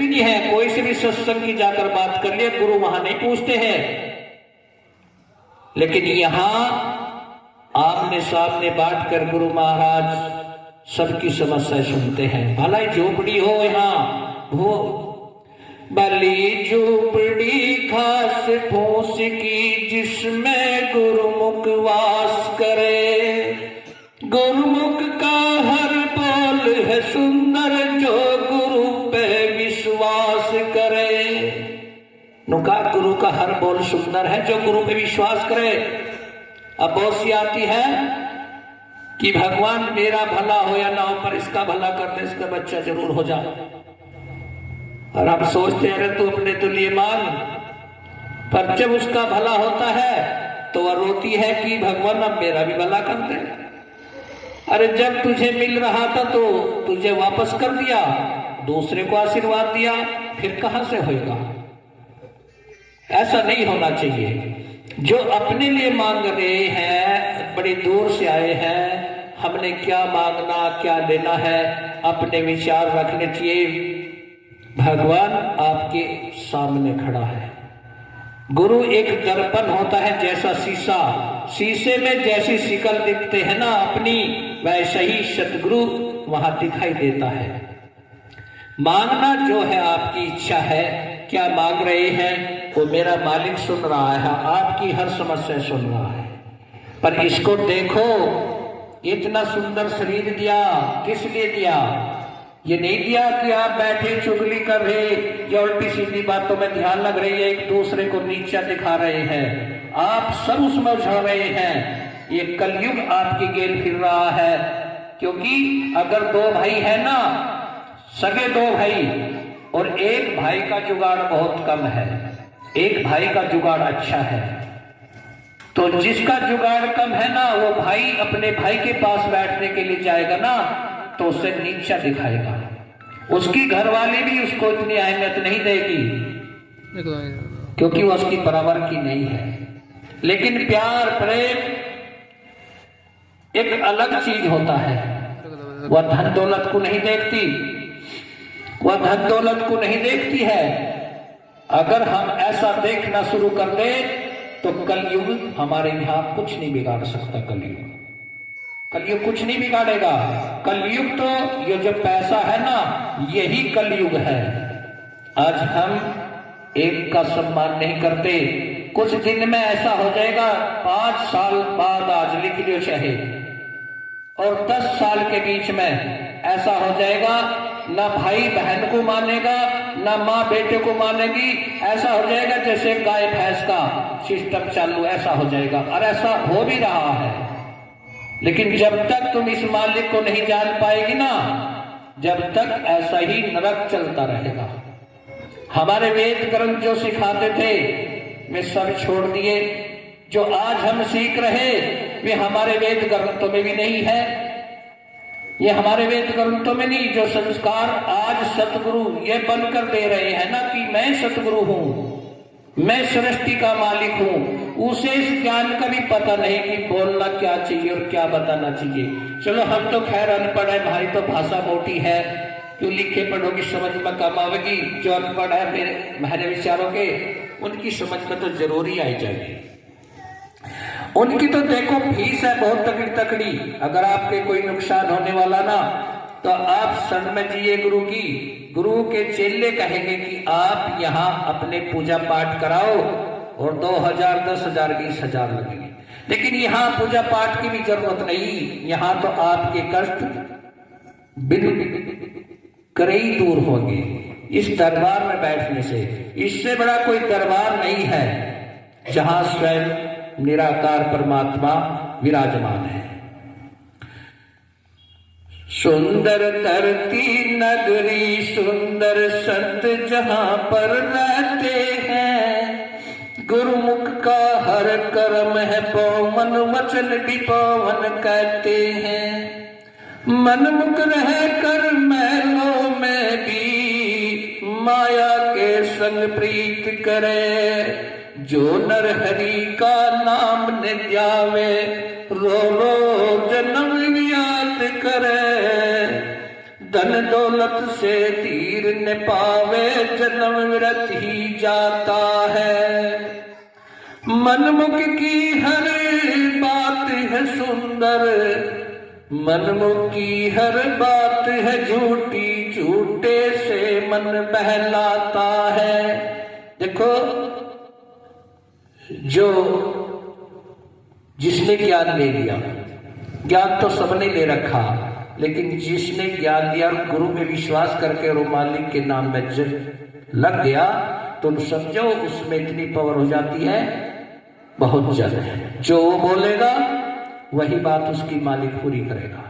नहीं है, कोई से भी सत्संग की जाकर बात कर लिए, गुरु वहां नहीं पूछते हैं। लेकिन यहां आमने सामने बांट कर गुरु महाराज सबकी समस्या सुनते हैं। भला झोपड़ी हो यहाँ वो भली झोपड़ी खास फूस की, जिसमें गुरुमुख वास करे। गुरुमुख का हर बोल है सुंदर, जो गुरु पे विश्वास करे। नुका गुरु का हर बोल सुंदर है, जो गुरु पे विश्वास करे। अब बहुत सी आती है कि भगवान मेरा भला हो या ना हो, पर इसका भला कर दे, इसका बच्चा जरूर हो जाए। और आप सोचते हैं अरे तू अपने तो लिए मांग, पर जब उसका भला होता है तो वह रोती है कि भगवान अब मेरा भी भला कर दे। अरे जब तुझे मिल रहा था तो तुझे वापस कर दिया, दूसरे को आशीर्वाद दिया, फिर कहां से होगा? ऐसा नहीं होना चाहिए। जो अपने लिए मांग रहे हैं, बड़ी दूर से आए हैं, हमने क्या मांगना क्या लेना है, अपने विचार रखने चाहिए। भगवान आपके सामने खड़ा है। गुरु एक दर्पण होता है जैसा शीशा, शीशे में जैसी शिकल दिखते हैं ना अपनी, वैसे ही सतगुरु वहां दिखाई देता है। मांगना जो है आपकी इच्छा है, क्या मांग रहे हैं वो मेरा मालिक सुन रहा है, आपकी हर समस्या सुन रहा है। पर इसको देखो, इतना सुंदर शरीर दिया, किस लिए दिया? ये नहीं दिया कि आप बैठे चुगली कर रहे या उल्टी सीधी बातों में ध्यान लग रही है, एक दूसरे को नीचा दिखा रहे हैं, आप सब उसमें उछल रहे हैं। ये कलयुग आपकी गेंद फिर रहा है। क्योंकि अगर दो भाई है ना, सगे दो भाई, और एक भाई का जुगाड़ बहुत कम है, एक भाई का जुगाड़ अच्छा है, तो जिसका जुगाड़ कम है ना, वो भाई अपने भाई के पास बैठने के लिए जाएगा ना, तो उसे नीचा दिखाएगा। उसकी घरवाली भी उसको इतनी अहमियत नहीं देगी, क्योंकि वो उसकी बराबर की नहीं है। लेकिन प्यार प्रेम एक अलग चीज होता है। वह धन दौलत को नहीं देखती, वह धन दौलत को नहीं देखती है। अगर हम ऐसा देखना शुरू कर दे तो कलयुग हमारे यहाँ कुछ नहीं बिगाड़ सकता। कलयुग कुछ नहीं बिगाड़ेगा। कलयुग तो ये जो पैसा है ना, यही कलयुग है। आज हम एक का सम्मान नहीं करते, कुछ दिन में ऐसा हो जाएगा, 5 साल बाद आज लिख लो चाहे, और 10 साल के बीच में ऐसा हो जाएगा, ना भाई बहन को मानेगा, ना माँ बेटे को मानेगी। ऐसा हो जाएगा जैसे गाय भैंस का सिस्टम चालू, ऐसा हो जाएगा। और ऐसा हो भी रहा है। लेकिन जब तक तुम इस मालिक को नहीं जान पाएगी ना, जब तक ऐसा ही नरक चलता रहेगा। हमारे वेद ग्रंथ जो सिखाते थे वे सब छोड़ दिए। जो आज हम सीख रहे वे हमारे वेद ग्रंथों में भी नहीं है। ये हमारे वेद ग्रंथों में नहीं। जो संस्कार आज सतगुरु ये बनकर दे रहे हैं ना कि मैं सतगुरु हूं, मैं सृष्टि का मालिक हूं, उसे इस ज्ञान का भी पता नहीं कि बोलना क्या चाहिए और क्या बताना चाहिए। चलो हम तो खैर अनपढ़ है भाई, तो भाषा मोटी है, क्यों लिखे पढ़ो की समझ में कम आवेगी। जो अनपढ़ है मेरे विचारों के, उनकी समझ में तो जरूरी आई जाएगी। उनकी तो देखो फीस है बहुत तकड़ी तकड़ी। अगर आपके कोई नुकसान होने वाला ना, तो आप शरण में जिए गुरु की। गुरु के चेले कहेंगे कि आप यहाँ अपने पूजा पाठ कराओ, और 2000, 10,000, 20,000 लगेंगे। लेकिन यहाँ पूजा पाठ की भी जरूरत नहीं। यहाँ तो आपके कष्ट बिन करे ही दूर होंगे इस दरबार में बैठने से। इससे बड़ा कोई दरबार नहीं है जहां स्वयं निराकार परमात्मा विराजमान है। सुंदर धरती नगरी, सुंदर संत जहां पर रहते हैं। गुरुमुख का हर कर्म है पवन, वचन भी पवन कहते हैं। मनमुख रह कर महलों में भी माया के संग प्रीत करे। जो नर हरि का नाम निध्यावे, रो रो जन्म याद करे। धन दौलत से तीर न पावे, जन्म व्यर्थ ही जाता है। मनमुख की हर बात है सुंदर, मनमुख की हर बात है झूठी, झूठे से मन बहलाता है। देखो, जो जिसने ज्ञान ले लिया, ज्ञान तो सबने ले रखा, लेकिन जिसने ज्ञान लिया गुरु में विश्वास करके और मालिक के नाम में लग गया, तो समझो उसमें इतनी पावर हो जाती है, बहुत ज्यादा है। जो वो बोलेगा वही बात उसकी मालिक पूरी करेगा।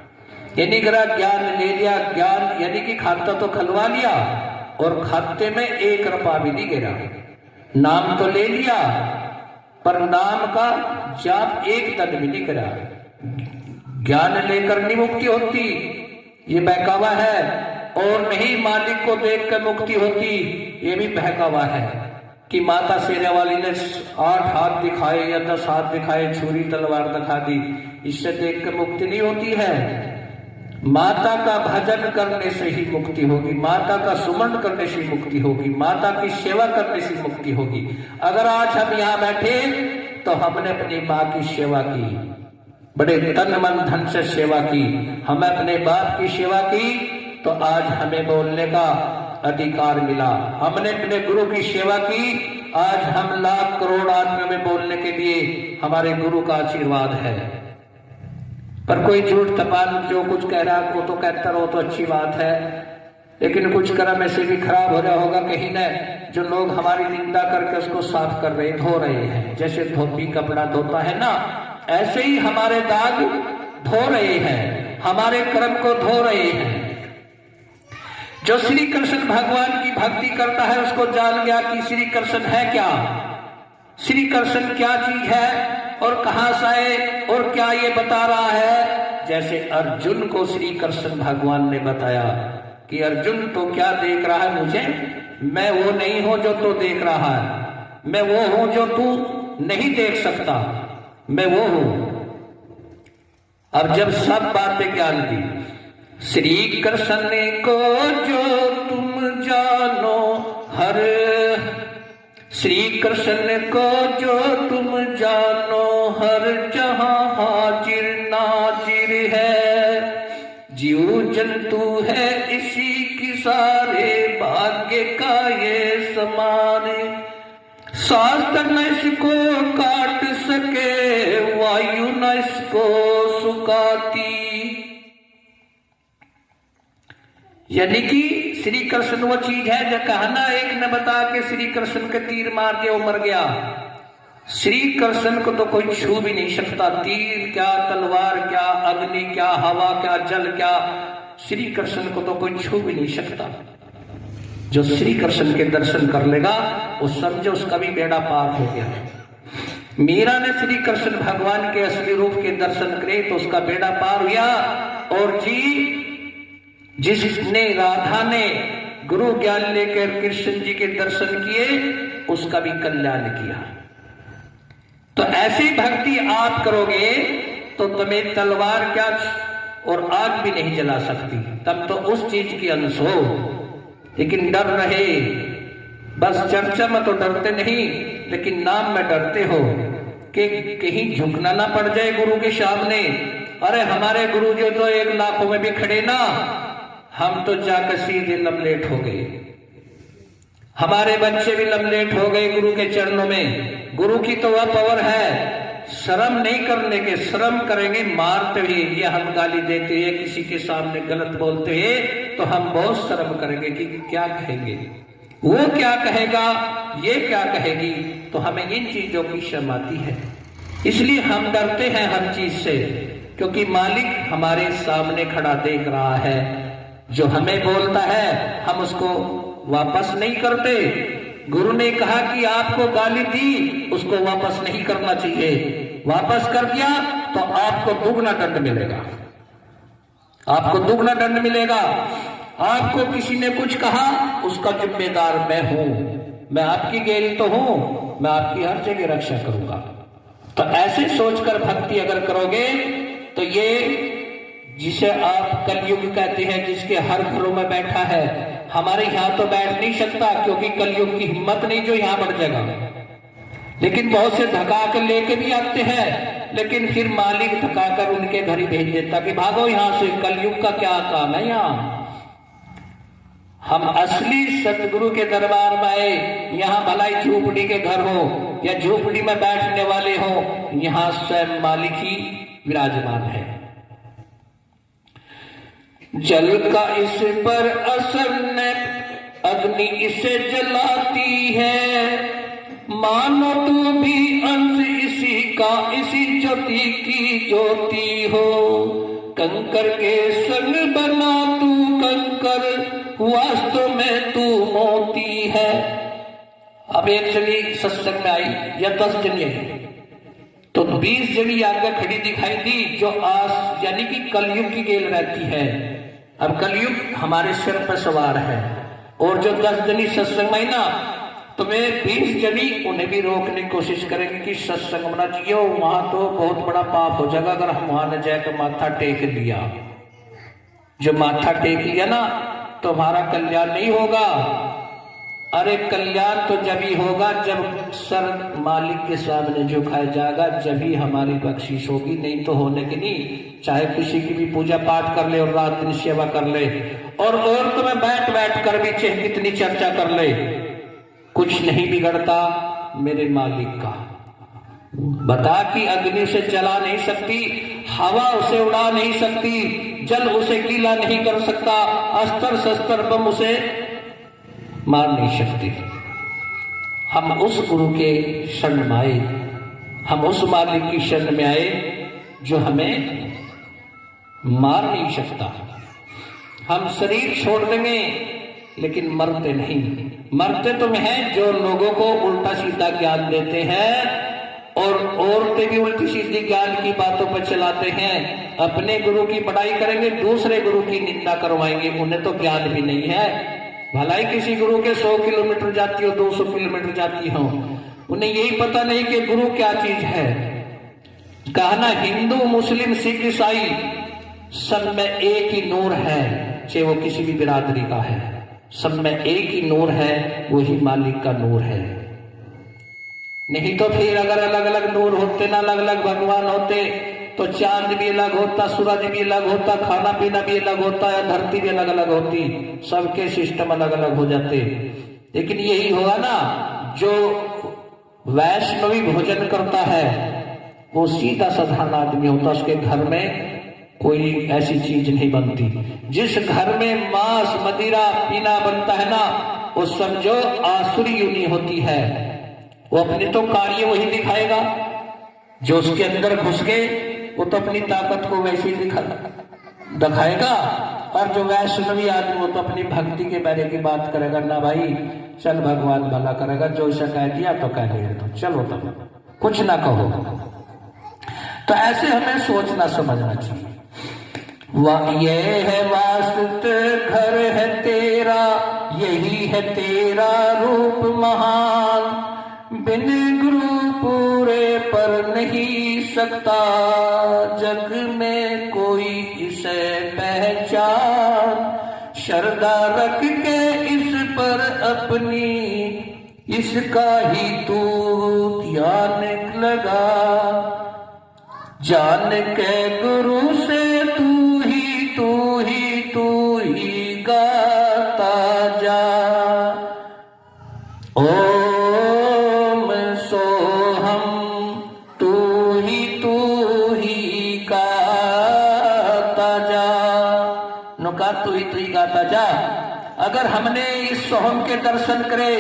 यानी अगर ज्ञान ले लिया, ज्ञान यानी कि खाता तो खलवा लिया और खाते में 1 रुपया भी नहीं गिरा, नाम तो ले लिया पर नाम का जाप 1 तन भी नहीं करा। ज्ञान लेकर नहीं मुक्ति होती, ये बहकावा है। और नहीं मालिक को देख कर मुक्ति होती, ये भी बहकावा है कि माता शेरा वाली ने 8 हाथ दिखाए या 10 हाथ दिखाए, छुरी तलवार दिखा दी, इससे देख कर मुक्ति नहीं होती है। माता का भजन करने से ही मुक्ति होगी, माता का सुमन करने से मुक्ति होगी, माता की सेवा करने से मुक्ति होगी। अगर आज हम यहाँ बैठे तो हमने अपनी माँ की सेवा की, बड़े तन मन धन से सेवा की, हमें अपने बाप की सेवा की, तो आज हमें बोलने का अधिकार मिला। हमने अपने गुरु की सेवा की, आज हम लाख करोड़ आदमियों में बोलने के लिए हमारे गुरु का आशीर्वाद है। पर कोई झूठ तपान जो कुछ कह रहा वो तो कहता रहो तो अच्छी बात है, लेकिन कुछ कर्म ऐसे भी खराब हो रहा होगा कहीं न, जो लोग हमारी निंदा करके उसको साफ कर रहे, धो रहे हैं। जैसे धोबी कपड़ा धोता है ना, ऐसे ही हमारे दाग धो रहे हैं, हमारे कर्म को धो रहे हैं। जो श्री कृष्ण भगवान की भक्ति करता है उसको जान गया कि श्री कृष्ण है क्या, श्री कृष्ण क्या चीज है और कहां से आए और क्या ये बता रहा है। जैसे अर्जुन को श्री कृष्ण भगवान ने बताया कि अर्जुन तो क्या देख रहा है मुझे, मैं वो नहीं हूं जो तू देख रहा है, मैं वो हूं जो तू नहीं देख सकता, मैं वो हूं। अब जब सब बातें ज्ञान दी, श्री कृष्ण को जो तुम जानो हर, श्री कृष्ण को जो तुम जानो हर जहां हाजिर नाजिर है। जीव जंतु है इसी की सारे भाग्य का ये समान, शास्त्र न इसको काट सके, वायु न इसको सुखाती। यानी कि श्री कृष्ण वो चीज है जो कहना एक ने बता के श्री कृष्ण के तीर मार के वो मर गया। श्री कृष्ण को तो कोई छू भी नहीं सकता, तीर क्या, तलवार क्या, अग्नि क्या, हवा क्या, जल क्या, श्री कृष्ण को तो कोई छू भी नहीं सकता। जो श्री कृष्ण के दर्शन कर लेगा वो समझो उसका भी बेड़ा पार हो गया। मीरा ने श्री कृष्ण भगवान के असली रूप के दर्शन करे तो उसका बेड़ा पार हुआ, और जिसने राधा ने गुरु ज्ञान लेकर कृष्ण जी के दर्शन किए उसका भी कल्याण किया। तो ऐसी भक्ति आप करोगे तो तुम्हें तलवार क्या और आग भी नहीं जला सकती, तब तो उस चीज की अंश हो। लेकिन डर रहे, बस चर्चा में तो डरते नहीं, लेकिन नाम में डरते हो कि कहीं झुकना ना पड़ जाए गुरु के सामने। अरे हमारे गुरु जो तो 1 लाखों में भी खड़े ना, हम तो जाकर सीधे लमलेट हो गए, हमारे बच्चे भी लमलेट हो गए गुरु के चरणों में। गुरु की तो वह पावर है, शर्म नहीं करने के, शर्म करेंगे मारते हुए, ये हम गाली देते हैं किसी के सामने गलत बोलते हैं तो हम बहुत शर्म करेंगे कि क्या कहेंगे, वो क्या कहेगा, ये क्या कहेगी, तो हमें इन चीजों की शर्म आती है। इसलिए हम डरते हैं हर चीज से, क्योंकि मालिक हमारे सामने खड़ा देख रहा है। जो हमें बोलता है हम उसको वापस नहीं करते। गुरु ने कहा कि आपको गाली दी उसको वापस नहीं करना चाहिए, वापस कर दिया तो आपको दुगना दंड मिलेगा, आपको दुगना दंड मिलेगा। आपको किसी ने कुछ कहा उसका जिम्मेदार मैं हूं, मैं आपकी गैरी तो हूं, मैं आपकी हर जगह रक्षा करूंगा। तो ऐसे सोचकर भक्ति अगर करोगे तो ये जिसे आप कलयुग कहते हैं, जिसके हर घरों में बैठा है, हमारे यहाँ तो बैठ नहीं सकता क्योंकि कलयुग की हिम्मत नहीं जो यहाँ बढ़ जाएगा। लेकिन बहुत से धका कर लेके भी आते हैं, लेकिन फिर मालिक धका कर उनके घर ही भेज देता कि भागो यहाँ से, कलयुग का क्या काम है यहाँ। हम असली सतगुरु के दरबार में आए, यहाँ भलाई झोपड़ी के घर हो या झोपड़ी में बैठने वाले हो, यहाँ स्वयं मालिक ही विराजमान है। जल का इस पर असर न, अग्नि इसे जलाती है, मानो तू भी अंश इसी का, इसी ज्योति की ज्योति हो। कंकर के संग बना तू कंकर, वास्तव में तू मोती है। अब एक जनी सत्संग में आई या 10 जनी आई, तो 20 जनी आगे खड़ी दिखाई दी जो आस यानी कि कलयुग की गेल रहती है। अब कलयुग हमारे सिर पर सवार है, और जो 10 जनी सत्संग में आई ना, तो वे 20 जनी उन्हें भी रोकने की कोशिश करेंगे कि सत्संग में ना जियो, वहां तो बहुत बड़ा पाप हो जाएगा अगर हम वहां न जाकर माथा टेक लिया। जो माथा टेक लिया ना तो हमारा कल्याण नहीं होगा। अरे कल्याण तो जब ही होगा जब सर मालिक के सामने झुकाया जाएगा, जब ही हमारी बख्शिश होगी, नहीं तो होने की नहीं। चाहे किसी की भी पूजा पाठ कर ले और रात दिन सेवा कर ले, और औरत में बैठ बैठ कर भी चाहे कितनी चर्चा कर ले, कुछ नहीं बिगड़ता मेरे मालिक का। बता कि अग्नि से जला नहीं सकती, हवा उसे उड़ा नहीं सकती, जल उसे गीला नहीं कर सकता, अस्त्र शस्त्र बम उसे मार नहीं सकती। हम उस गुरु के शरण में आए, हम उस मालिक की शरण में आए जो हमें मार नहीं सकता। हम शरीर छोड़ देंगे लेकिन मरते नहीं। मरते तो हैं जो लोगों को उल्टा सीधा ज्ञान देते हैं, और औरतें भी उल्टी सीधी ज्ञान की बातों पर चलाते हैं। अपने गुरु की बड़ाई करेंगे, दूसरे गुरु की निंदा करवाएंगे, उन्हें तो ज्ञान भी नहीं है। भलाई किसी गुरु के 100 किलोमीटर जाती हो, 200 किलोमीटर जाती हो, उन्हें यही पता नहीं कि गुरु क्या चीज है। कहना हिंदू मुस्लिम सिख ईसाई सब में एक ही नूर है, चाहे वो किसी भी बिरादरी का है, सब में एक ही नूर है, वही मालिक का नूर है। नहीं तो फिर अगर अलग अलग नूर होते ना, अलग अलग भगवान होते, तो चांद भी अलग होता, सूरज भी अलग होता, खाना पीना भी अलग होता, या धरती भी अलग अलग होती, सबके सिस्टम अलग अलग हो जाते। लेकिन यही होगा ना, जो वैष्णवी भोजन करता है वो सीधा साधारण आदमी होता, उसके घर में कोई ऐसी चीज नहीं बनती। जिस घर में मांस मदिरा पीना बनता है ना, वो समझो आसुरी योनि होती है। वो अपने तो कार्य वही दिखाएगा, जो उसके अंदर घुस गए वो तो अपनी ताकत को वैसे ही दिखाएगा। और जो वैष्णवी आदमी वो तो अपनी भक्ति के बारे की बात करेगा, ना भाई चल भगवान भला करेगा, जो ऐसा कह दिया तो कह दिया, तो चलो तब कुछ ना कहो। तो ऐसे हमें सोचना समझना चाहिए। वह ये है वास्त घर है तेरा, यही है तेरा रूप महान, बिन गुरु पूरे पर नहीं सकता, जग में कोई इसे पहचान। श्रद्धा रख के इस पर अपनी, इसका ही तू ध्यान लगा, जान के गुरु से तू ही गाता जा। ओम सोहम तू ही गाता जा। नुका तू ही गाता जा। अगर हमने इस सोहम के दर्शन करे,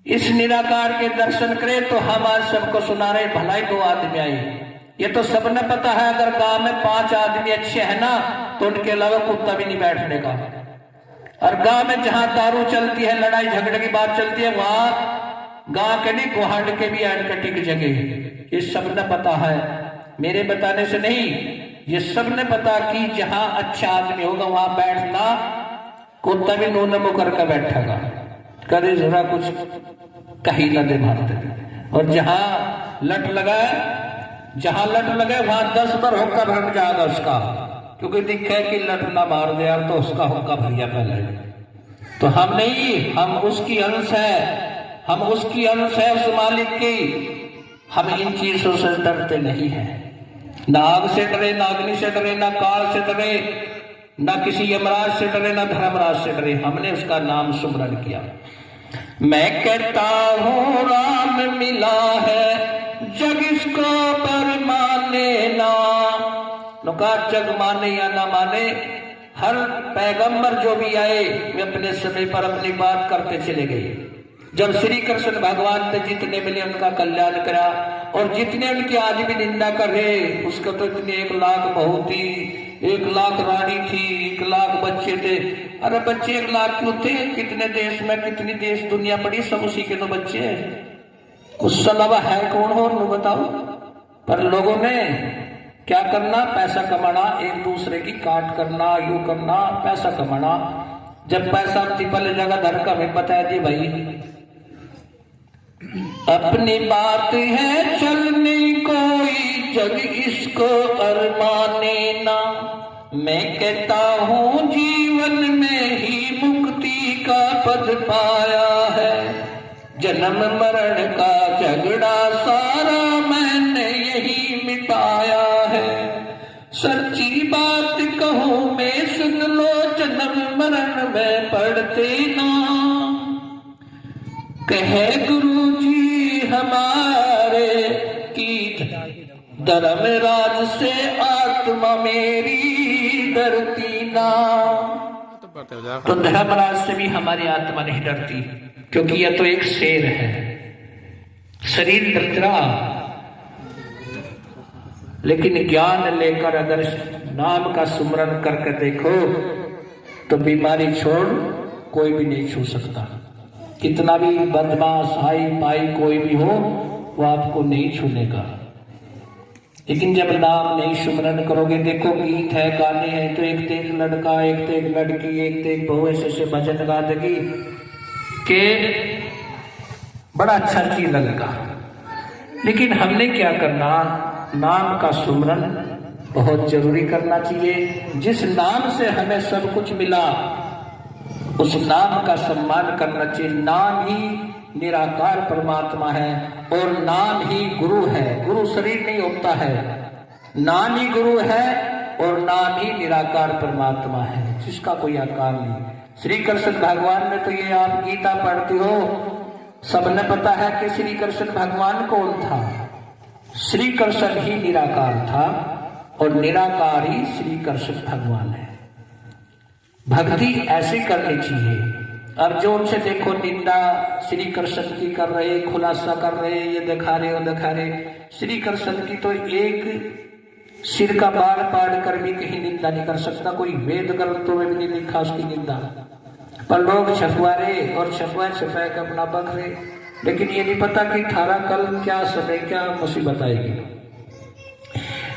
इस निराकार के दर्शन करे, तो हम आज सबको सुना रहे भलाई 2 आदमी आए। ये तो सबने पता है, अगर गांव में 5 आदमी अच्छे हैं ना, तो उनके अलावा कुत्ता भी नहीं बैठने का। और गांव में जहां दारू चलती है, लड़ाई झगड़े की बात चलती है, वहां गांव के नहीं गुहांड के भी एंड कटी की जगह। ये सबने पता है, मेरे बताने से नहीं, ये सबने पता कि जहां अच्छा आदमी होगा वहां बैठना, कुत्ता भी नून मुंह करके बैठेगा, कभी जरा कुछ कही न दे मारते। और जहां लट लगा जहां लट लगे वहां 10 बार हुक्का भर जाएगा उसका, क्योंकि दिखे कि लट ना मार दिया तो उसका हुक्का भर गया पहले। तो हम नहीं, हम उसकी अंश है, हम उसकी अंश है उस मालिक की। हम इन चीजों से डरते नहीं है, ना आग से डरे, ना अग्नि से डरे, ना काल से डरे, ना किसी यमराज से डरे, ना धर्मराज से डरे। हमने उसका नाम सुमरन किया। मैं कहता हूँ राम मिला है, जग इसको पर माने ना। नुका जग माने या ना माने, हर पैगंबर जो भी आए वे अपने समय पर अपनी बात करते चले गए। जब श्री कृष्ण भगवान ने जितने मिले उनका कल्याण करा, और जितने उनकी आज भी निंदा कर रहे, उसको तो इतने 1 लाख बहू थी, 1 लाख रानी थी, 1 लाख बच्चे थे। अरे बच्चे 1 लाख क्यों थे? कितने देश में कितनी देश दुनिया पड़ी, सब उसी के तो बच्चे हैं। उससे अलावा है कौन और नो बताओ? पर लोगों ने क्या करना? पैसा कमाना, एक दूसरे की काट करना, यू करना, पैसा कमाना। जब पैसा तिपल जगह धर का हमें बताया जी भाई अपनी बात है चलनी कोई, जग इसको अरमाने ना। मैं कहता हूँ जीवन में ही मुक्ति का पद पाया है, जन्म मरण का झगड़ा सारा मैंने यही मिटाया है। सच्ची बात कहूँ मैं सुन लो, जन्म मरण में पढ़ते ना। कहे गुरु जी हमारे की धर्मराज से आत्मा मेरी डरती ना। तो धर्मराज से भी हमारी आत्मा नहीं डरती, क्योंकि यह तो एक शेर है। शरीर डरता, लेकिन ज्ञान लेकर अगर नाम का सुमरन करके देखो तो बीमारी छोड़ कोई भी नहीं छू सकता। कितना भी बदमाश हाई पाई कोई भी हो, वो आपको नहीं छूने का। लेकिन जब नाम नहीं सुमरन करोगे, देखो गीत है, गाने हैं, तो एक ते एक लड़का, एक ते एक लड़की, एक ते एक बहू ऐसे भजन गा देगी के बड़ा अच्छा चीज लगेगा। लेकिन हमने क्या करना? नाम का सुमरन बहुत जरूरी करना चाहिए। जिस नाम से हमें सब कुछ मिला, उस नाम का सम्मान करना चाहिए। नाम ही निराकार परमात्मा है और नाम ही गुरु है। गुरु शरीर नहीं होता है, नाम ही गुरु है और नाम ही निराकार परमात्मा है, जिसका कोई आकार नहीं। श्री कृष्ण भगवान ने तो ये आप गीता पढ़ते हो, सबने पता है कि श्री कृष्ण भगवान कौन था। श्री कृष्ण ही निराकार था और निराकार ही श्री कृष्ण भगवान है। भक्ति ऐसी करनी चाहिए। अब जो उनसे देखो निंदा श्री कृष्ण की कर रहे, खुलासा कर रहे, ये दिखा रहे, वो दिखा रहे। श्री कृष्ण की तो एक सिर का बाल पाड़ कर भी कहीं निंदा नहीं कर सकता, कोई वेद ग्रंथों में भी नहीं लिखा उसकी निंदा। पर लोग छपवारे और छपवा छपा के अपना बख रहे, लेकिन ये नहीं पता कि थारा कल क्या समय क्या मुसीबत आएगी।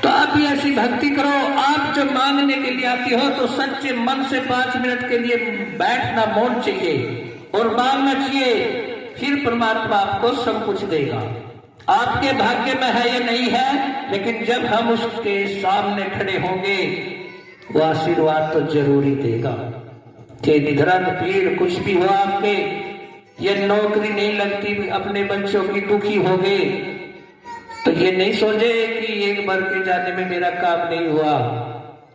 तो आप भी ऐसी भक्ति करो। आप जब मांगने के लिए आती हो तो सच्चे मन से 5 मिनट के लिए बैठना, मौन चाहिए और मांगना चाहिए, फिर परमात्मा आपको सब कुछ देगा। आपके भाग्य में है या नहीं है, लेकिन जब हम उसके सामने खड़े होंगे वो आशीर्वाद तो जरूरी देगा। कि निधन पीड़ कुछ भी हो आपके, ये नौकरी नहीं लगती, अपने बच्चों की दुखी हो गए, तो ये नहीं सोचे कि एक बार के जाने में मेरा काम नहीं हुआ।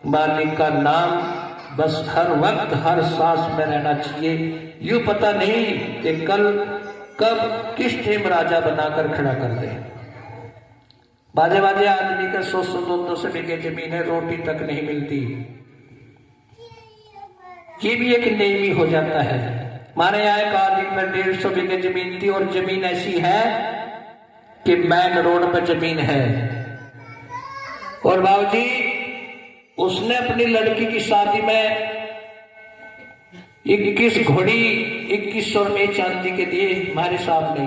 मालिक का नाम बस हर वक्त हर सांस में रहना चाहिए। यूं पता नहीं कि कल कब किस टाइम राजा बनाकर खड़ा कर दे। बाजे बाजे आदमी का 100-200 बीघे जमीन है, रोटी तक नहीं मिलती, ये भी एक नेमी हो जाता है। माने यहाँ एक आदमी में 150 बीघे जमीन थी और जमीन ऐसी है कि मेन रोड पर जमीन है, और बाबूजी उसने अपनी लड़की की शादी में 21 घोड़ी 2100 रुपये चांदी के दिए हमारे सामने,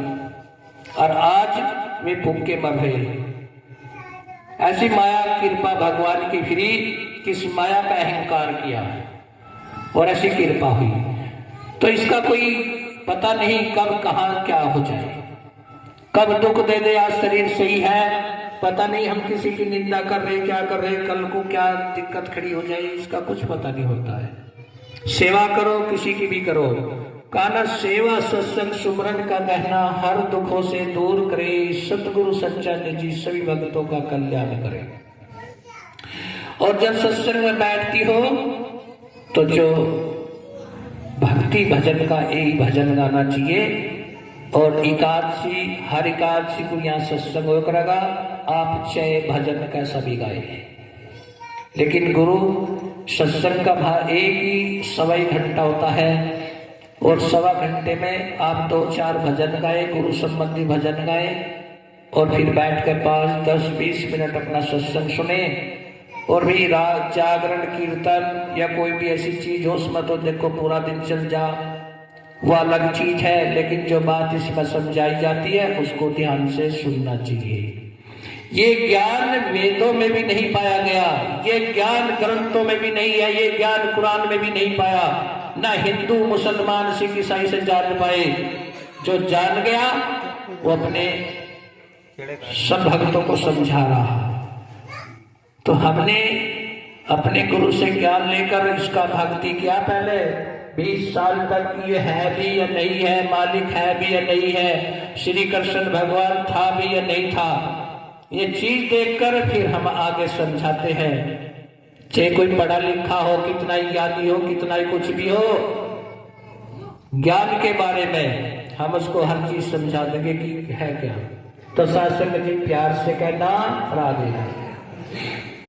और आज वे भूखे मर रहे। ऐसी माया कृपा भगवान की फिरी, किस माया का अहंकार किया और ऐसी कृपा हुई। तो इसका कोई पता नहीं कब कहां क्या हो जाए, कब दुख दे दे। आज शरीर सही है पता नहीं हम किसी की निंदा कर रहे, क्या कर रहे, कल को क्या दिक्कत खड़ी हो जाए, इसका कुछ पता नहीं होता है। सेवा करो, किसी की भी करो। काना सेवा सत्संग सुमरन का कहना हर दुखों से दूर करे, सतगुरु सच्चा निजी सभी भक्तों का कल्याण करे। और जब सत्संग में बैठती हो तो जो भक्ति भजन का यही भजन गाना चाहिए। और एकादशी, हर एकादशी को यहाँ सत्संग हो करेगा। आप चाहे भजन कैसा भी गाए, लेकिन गुरु सत्संग का एक ही 1.25 घंटा होता है और 1.25 घंटे में आप 2-4 भजन गाए, गुरु संबंधी भजन गाए और फिर बैठ कर 5, 10, 20 मिनट अपना सत्संग सुने। और भी रात जागरण कीर्तन या कोई भी ऐसी चीज हो उसमें तो देखो पूरा दिन चल जा, वो अलग चीज है, लेकिन जो बात इसमें समझाई जाती है उसको ध्यान से सुनना चाहिए। ये ज्ञान वेदों में भी नहीं पाया गया, ये ज्ञान ग्रंथों में भी नहीं है, ये ज्ञान कुरान में भी नहीं पाया, ना हिंदू मुसलमान सिख ईसाई से जान पाए। जो जान गया वो अपने सब भक्तों को समझा रहा। तो हमने अपने गुरु से ज्ञान लेकर इसका भक्ति किया। पहले 20 साल तक ये है भी या नहीं है, मालिक है भी या नहीं है, श्री कृष्ण भगवान था भी या नहीं था, ये चीज देखकर फिर हम आगे समझाते हैं। चाहे कोई पढ़ा लिखा हो, कितना ही ज्ञानी हो, कितना ही कुछ भी हो, ज्ञान के बारे में हम उसको हर चीज समझा देंगे कि है क्या। तो सत्संग जी प्यार से कहना राधे राधे।